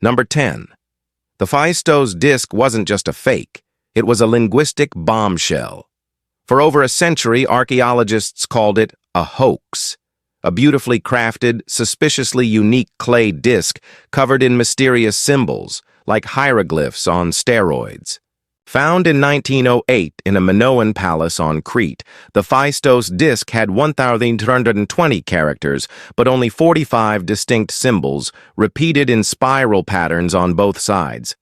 Number 10. The Phaistos Disc wasn't just a fake, it was a linguistic bombshell. For over a century, archaeologists called it a hoax, a beautifully crafted, suspiciously unique clay disc covered in mysterious symbols, like hieroglyphs on steroids. Found in 1908 in a Minoan palace on Crete, the Phaistos Disc had 1,320 characters, but only 45 distinct symbols, repeated in spiral patterns on both sides.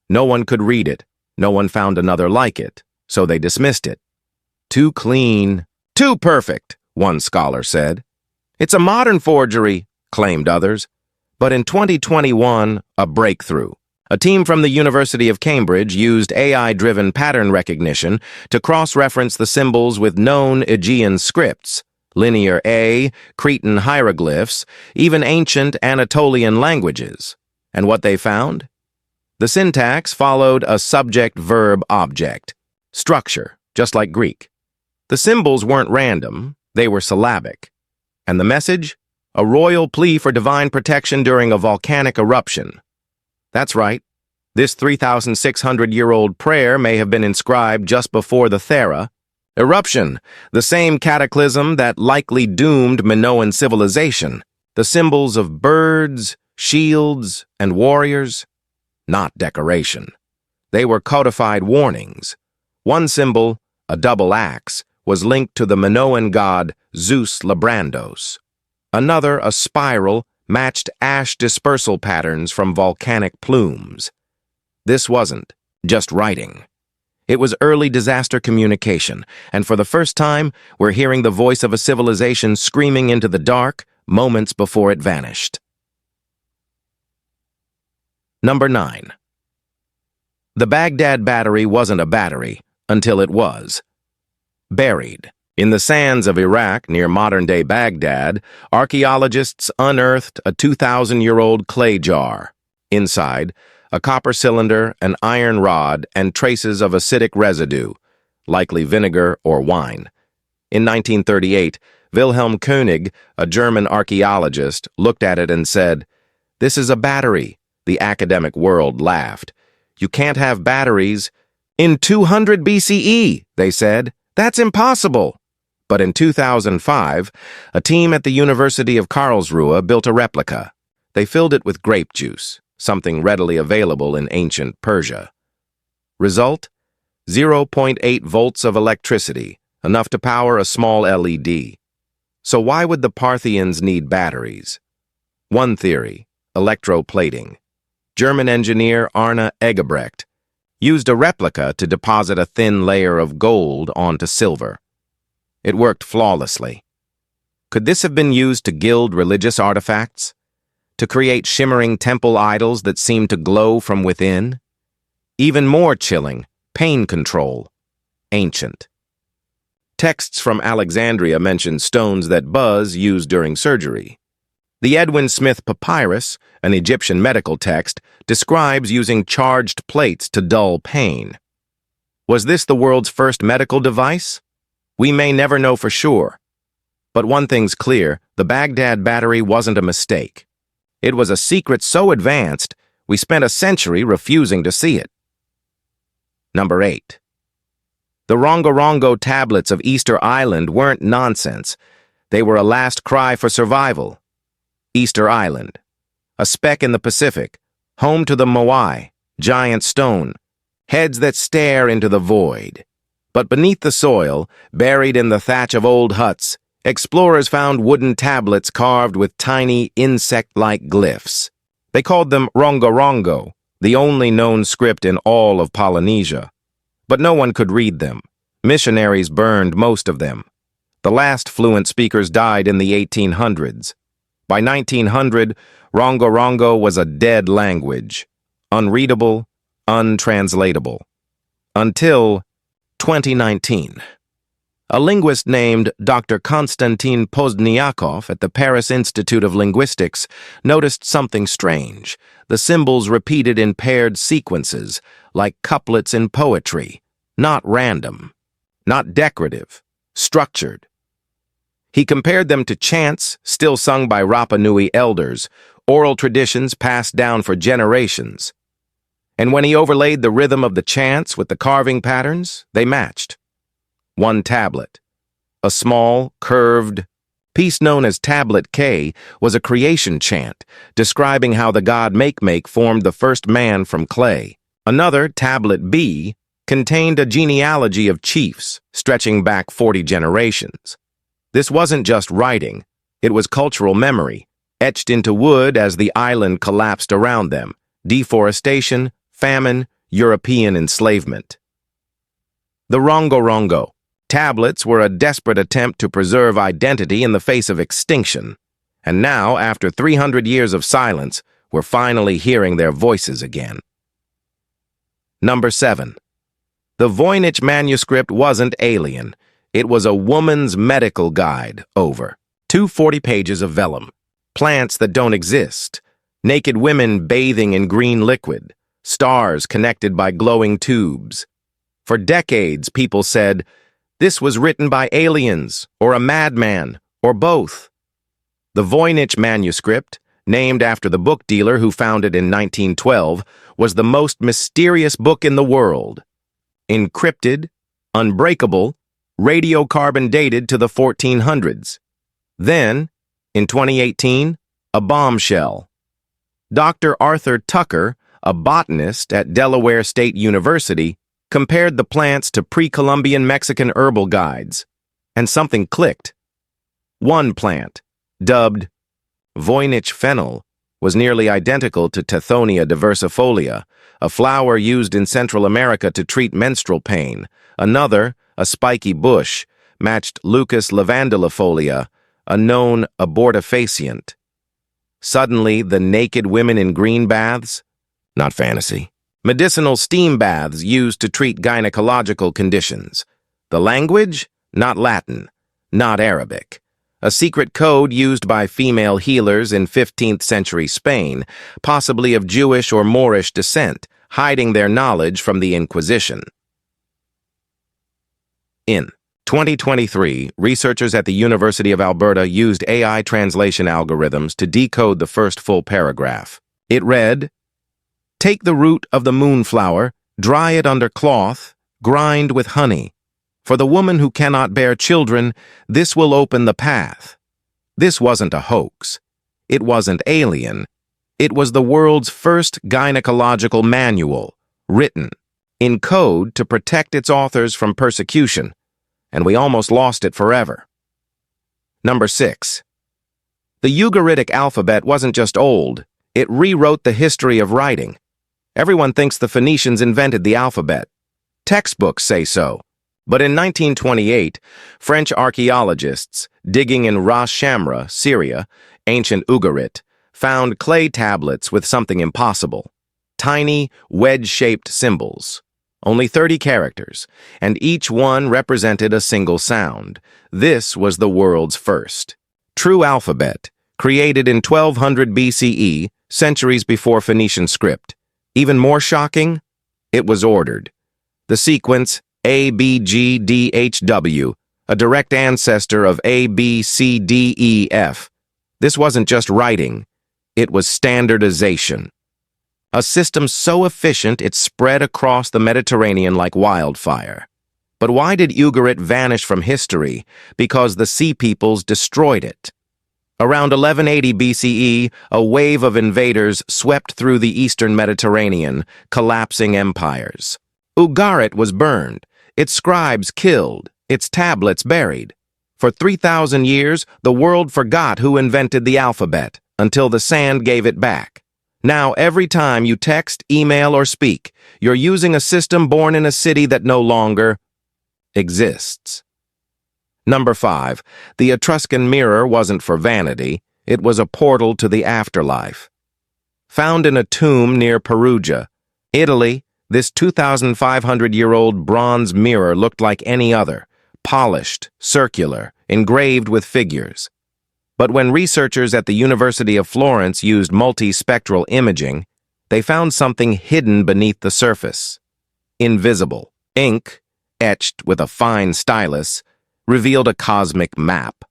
No one could read it. No one found another like it, so they dismissed it. Too clean, too perfect, one scholar said. It's a modern forgery, claimed others. But in 2021, a breakthrough. A team from the University of Cambridge used AI-driven pattern recognition to cross-reference the symbols with known Aegean scripts, Linear A, Cretan hieroglyphs, even ancient Anatolian languages. And what they found? The syntax followed a subject-verb-object structure, just like Greek. The symbols weren't random, they were syllabic. And the message? A royal plea for divine protection during a volcanic eruption. That's right. This 3,600-year-old prayer may have been inscribed just before the Thera eruption, the same cataclysm that likely doomed Minoan civilization. The symbols of birds, shields, and warriors, not decoration. They were codified warnings. One symbol, a double axe, was linked to the Minoan god Zeus Labrandos. Another, a spiral, matched ash dispersal patterns from volcanic plumes. This wasn't just writing. It was early disaster communication, and for the first time, we're hearing the voice of a civilization screaming into the dark moments before it vanished. Number 9. The Baghdad Battery wasn't a battery until it was. Buried in the sands of Iraq near modern-day Baghdad, archaeologists unearthed a 2,000-year-old clay jar. Inside, a copper cylinder, an iron rod, and traces of acidic residue, likely vinegar or wine. In 1938, Wilhelm König, a German archaeologist, looked at it and said, "This is a battery." The academic world laughed. "You can't have batteries." "In 200 BCE, they said. "That's impossible." But in 2005, a team at the University of Karlsruhe built a replica. They filled it with grape juice, something readily available in ancient Persia. Result? 0.8 volts of electricity, enough to power a small LED. So why would the Parthians need batteries? One theory, electroplating. German engineer Arne Eggebrecht used a replica to deposit a thin layer of gold onto silver. It worked flawlessly. Could this have been used to gild religious artifacts? To create shimmering temple idols that seemed to glow from within? Even more chilling, pain control. Ancient. Texts from Alexandria mention stones that buzz used during surgery. The Edwin Smith Papyrus, an Egyptian medical text, describes using charged plates to dull pain. Was this the world's first medical device? We may never know for sure. But one thing's clear, the Baghdad Battery wasn't a mistake. It was a secret so advanced, we spent a century refusing to see it. Number 8. The Rongorongo tablets of Easter Island weren't nonsense. They were a last cry for survival. Easter Island, a speck in the Pacific, home to the Moai, giant stone, heads that stare into the void. But beneath the soil, buried in the thatch of old huts, explorers found wooden tablets carved with tiny, insect-like glyphs. They called them Rongorongo, the only known script in all of Polynesia. But no one could read them. Missionaries burned most of them. The last fluent speakers died in the 1800s. By 1900, Rongorongo was a dead language, unreadable, untranslatable. Until 2019. A linguist named Dr. Konstantin Pozdniakov at the Paris Institute of Linguistics noticed something strange. The symbols repeated in paired sequences, like couplets in poetry, not random, not decorative, structured. He compared them to chants still sung by Rapa Nui elders, oral traditions passed down for generations. And when he overlaid the rhythm of the chants with the carving patterns, they matched. One tablet, a small, curved piece known as Tablet K, was a creation chant, describing how the god Make formed the first man from clay. Another, Tablet B, contained a genealogy of chiefs, stretching back 40 generations. This wasn't just writing, it was cultural memory, etched into wood as the island collapsed around them. Deforestation, famine, European enslavement. The Rongorongo tablets were a desperate attempt to preserve identity in the face of extinction. And now, after 300 years of silence, we're finally hearing their voices again. Number 7. The Voynich Manuscript wasn't alien. It was a woman's medical guide, over 240 pages of vellum. Plants that don't exist. Naked women bathing in green liquid. Stars connected by glowing tubes. For decades, people said, this was written by aliens, or a madman, or both. The Voynich Manuscript, named after the book dealer who found it in 1912, was the most mysterious book in the world. Encrypted, unbreakable, radiocarbon dated to the 1400s. Then, in 2018, a bombshell. Dr. Arthur Tucker, a botanist at Delaware State University, compared the plants to pre-Columbian Mexican herbal guides, and something clicked. One plant, dubbed Voynich fennel, was nearly identical to Tithonia diversifolia, a flower used in Central America to treat menstrual pain. Another, a spiky bush, matched Lucas lavandulifolia, a known abortifacient. Suddenly, the naked women in green baths? Not fantasy. Medicinal steam baths used to treat gynecological conditions. The language? Not Latin, not Arabic. A secret code used by female healers in 15th century Spain, possibly of Jewish or Moorish descent, hiding their knowledge from the Inquisition. In 2023, researchers at the University of Alberta used AI translation algorithms to decode the first full paragraph. It read, "Take the root of the moonflower, dry it under cloth, grind with honey. For the woman who cannot bear children, this will open the path." This wasn't a hoax. It wasn't alien. It was the world's first gynecological manual, written in code to protect its authors from persecution, and we almost lost it forever. Number 6. The Ugaritic alphabet wasn't just old, it rewrote the history of writing. Everyone thinks the Phoenicians invented the alphabet. Textbooks say so. But in 1928, French archaeologists, digging in Ras Shamra, Syria, ancient Ugarit, found clay tablets with something impossible. Tiny, wedge-shaped symbols. Only 30 characters, and each one represented a single sound. This was the world's first. True alphabet, created in 1200 BCE, centuries before Phoenician script. Even more shocking, it was ordered. The sequence ABGDHW, a direct ancestor of ABCDEF. This wasn't just writing, it was standardization. A system so efficient it spread across the Mediterranean like wildfire. But why did Ugarit vanish from history? Because the Sea Peoples destroyed it. Around 1180 BCE, a wave of invaders swept through the eastern Mediterranean, collapsing empires. Ugarit was burned, its scribes killed, its tablets buried. For 3,000 years, the world forgot who invented the alphabet, until the sand gave it back. Now, every time you text, email, or speak, you're using a system born in a city that no longer exists. Number 5. The Etruscan mirror wasn't for vanity, it was a portal to the afterlife. Found in a tomb near Perugia, Italy, this 2,500-year-old bronze mirror looked like any other, polished, circular, engraved with figures. But when researchers at the University of Florence used multispectral imaging, they found something hidden beneath the surface. Invisible. Ink, etched with a fine stylus, revealed a cosmic map.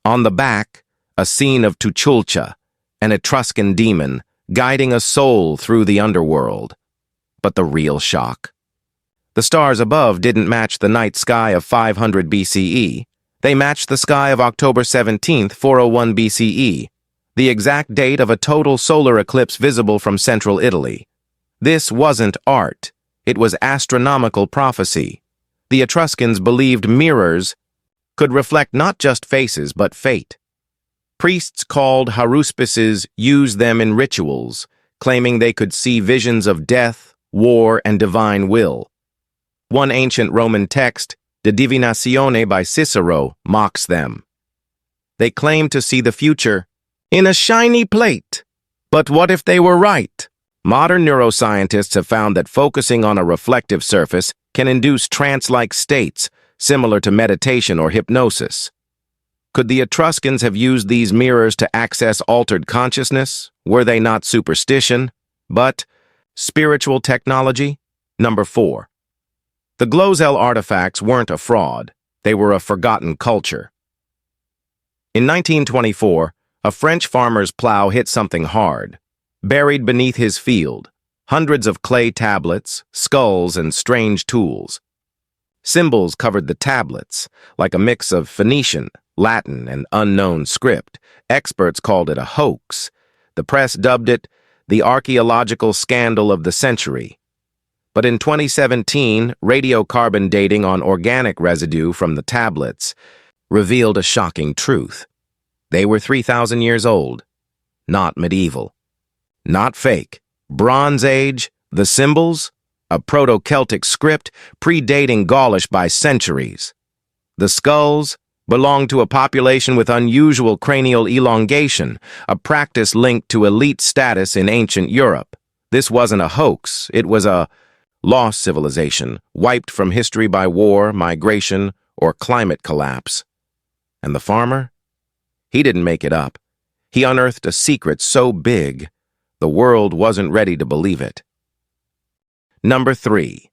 On the back, a scene of Tuchulcha, an Etruscan demon guiding a soul through the underworld. But the real shock? The stars above didn't match the night sky of 500 BCE. They matched the sky of October 17, 401 BCE, the exact date of a total solar eclipse visible from central Italy. This wasn't art. It was astronomical prophecy. The Etruscans believed mirrors could reflect not just faces but fate. Priests called haruspices used them in rituals, claiming they could see visions of death, war, and divine will. One ancient Roman text, De Divinatione by Cicero, mocks them. They claim to see the future in a shiny plate. But what if they were right? Modern neuroscientists have found that focusing on a reflective surface can induce trance-like states, similar to meditation or hypnosis. Could the Etruscans have used these mirrors to access altered consciousness? Were they not superstition, but spiritual technology? Number 4. The Glozell artifacts weren't a fraud. They were a forgotten culture. In 1924, a French farmer's plow hit something hard. Buried beneath his field, hundreds of clay tablets, skulls, and strange tools. Symbols covered the tablets, like a mix of Phoenician, Latin, and unknown script. Experts called it a hoax. The press dubbed it the archaeological scandal of the century. But in 2017, radiocarbon dating on organic residue from the tablets revealed a shocking truth. They were 3,000 years old, not medieval. Not fake. Bronze Age, the symbols, a Proto-Celtic script predating Gaulish by centuries. The skulls belonged to a population with unusual cranial elongation, a practice linked to elite status in ancient Europe. This wasn't a hoax, it was a lost civilization, wiped from history by war, migration, or climate collapse. And the farmer? He didn't make it up. He unearthed a secret so big, the world wasn't ready to believe it. Number 3.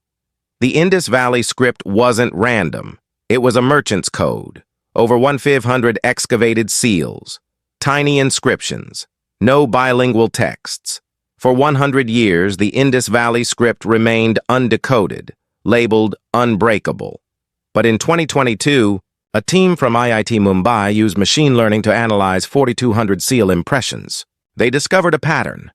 The Indus Valley script wasn't random. It was a merchant's code. Over 1,500 excavated seals, tiny inscriptions, no bilingual texts. For 100 years, the Indus Valley script remained undecoded, labeled unbreakable. But in 2022, a team from IIT Mumbai used machine learning to analyze 4,200 seal impressions. They discovered a pattern.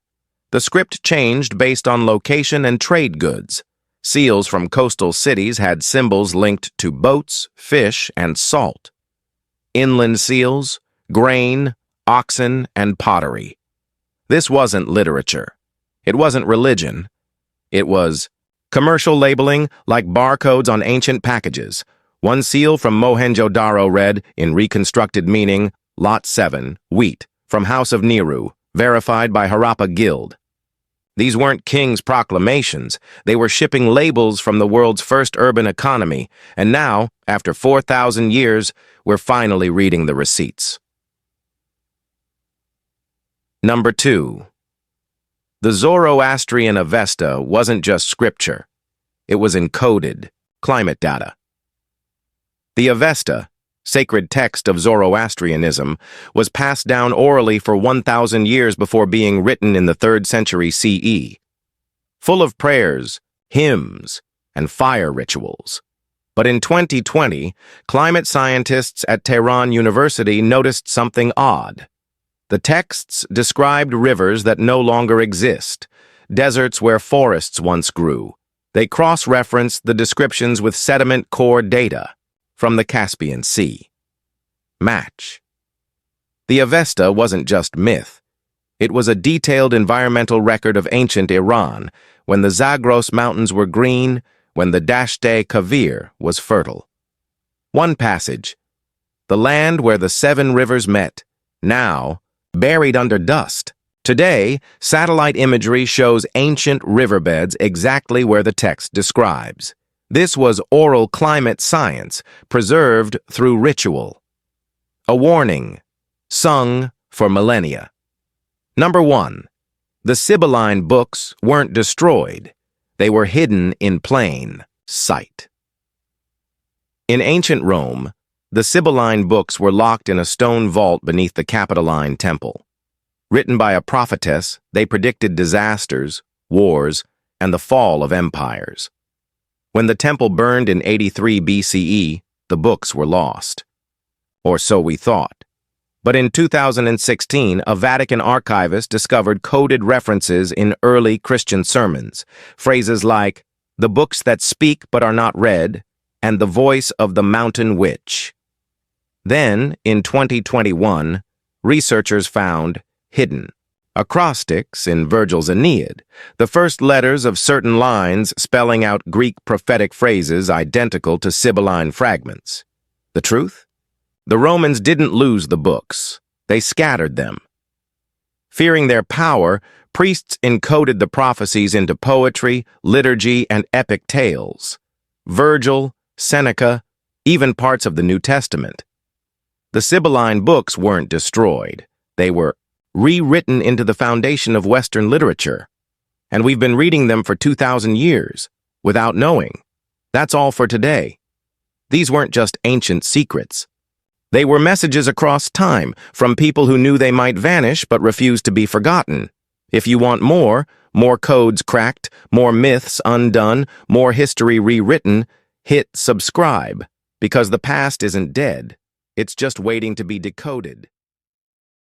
The script changed based on location and trade goods. Seals from coastal cities had symbols linked to boats, fish, and salt. Inland seals, grain, oxen, and pottery. This wasn't literature. It wasn't religion. It was commercial labeling like barcodes on ancient packages. One seal from Mohenjo-Daro read, in reconstructed meaning, Lot 7, wheat, from House of Nehru, verified by Harappa Guild. These weren't king's proclamations. They were shipping labels from the world's first urban economy, and now, after 4,000 years, we're finally reading the receipts. Number 2. The Zoroastrian Avesta wasn't just scripture. It was encoded, climate data. The Avesta, sacred text of Zoroastrianism, was passed down orally for 1,000 years before being written in the 3rd century CE. Full of prayers, hymns, and fire rituals. But in 2020, climate scientists at Tehran University noticed something odd. The texts described rivers that no longer exist, deserts where forests once grew. They cross-referenced the descriptions with sediment core data from the Caspian Sea. Match. The Avesta wasn't just myth. It was a detailed environmental record of ancient Iran, when the Zagros Mountains were green, when the Dasht-e Kavir was fertile. One passage, the land where the 7 rivers met, now buried under dust. Today, satellite imagery shows ancient riverbeds exactly where the text describes. This was oral climate science, preserved through ritual. A warning, sung for millennia. Number 1. The Sibylline Books weren't destroyed. They were hidden in plain sight. In ancient Rome, the Sibylline Books were locked in a stone vault beneath the Capitoline Temple. Written by a prophetess, they predicted disasters, wars, and the fall of empires. When the temple burned in 83 BCE, the books were lost. Or so we thought. But in 2016, a Vatican archivist discovered coded references in early Christian sermons, phrases like, "the books that speak but are not read," and "the voice of the mountain witch." Then, in 2021, researchers found hidden acrostics in Virgil's Aeneid, the first letters of certain lines spelling out Greek prophetic phrases identical to Sibylline fragments. The truth? The Romans didn't lose the books. They scattered them. Fearing their power, priests encoded the prophecies into poetry, liturgy, and epic tales. Virgil, Seneca, even parts of the New Testament. The Sibylline books weren't destroyed. They were rewritten into the foundation of Western literature. And we've been reading them for 2,000 years, without knowing. That's all for today. These weren't just ancient secrets. They were messages across time from people who knew they might vanish but refused to be forgotten. If you want more codes cracked, more myths undone, more history rewritten, hit subscribe, because the past isn't dead. It's just waiting to be decoded.